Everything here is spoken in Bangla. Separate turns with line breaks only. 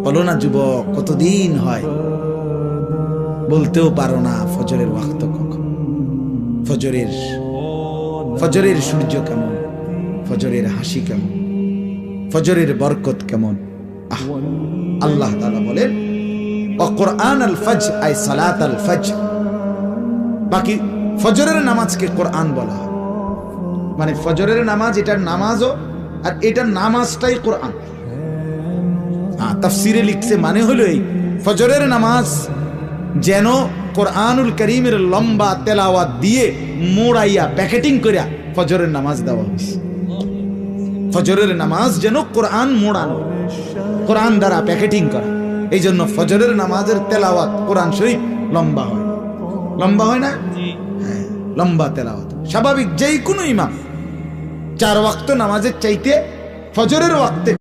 বলো না যুবক, কতদিন হয় বলতেও পারো না ফজরের ওয়াক্ত কখন, ফজরের সূর্য কেমন, ফজরের হাসি কেমন, ফজরের বরকত কেমন। আল্লাহ তাআলা বলেন ওয়াকুরআন আল ফজর আই সালাত আল ফজর। বাকি ফজরের নামাজকে কোরআন বলা হয়, মানে ফজরের নামাজ এটার নামাজও, আর এটার নামাজটাই কোরআন। তাফসিরে লিখছে মানে হলো এই ফজরের নামাজ যেন কোরআনুল করিমের লম্বা তেলাওয়াত দিয়ে মোড়াইয়া প্যাকেটিং করিয়া ফজরের নামাজ দেওয়া হয়েছে। ফজরের নামাজ যেন কোরআন মোড়ানো, কোরআন দ্বারা প্যাকেটিং করা। এই জন্য ফজরের নামাজের তেলাওয়াত কোরআন শরীফ লম্বা হয়, লম্বা হয় না? হ্যাঁ, লম্বা তেলাওয়াত। স্বাভাবিক যেই কোনো ইমাম 4 ওয়াক্ত নামাজের চাইতে ফজরের ওয়াক্তে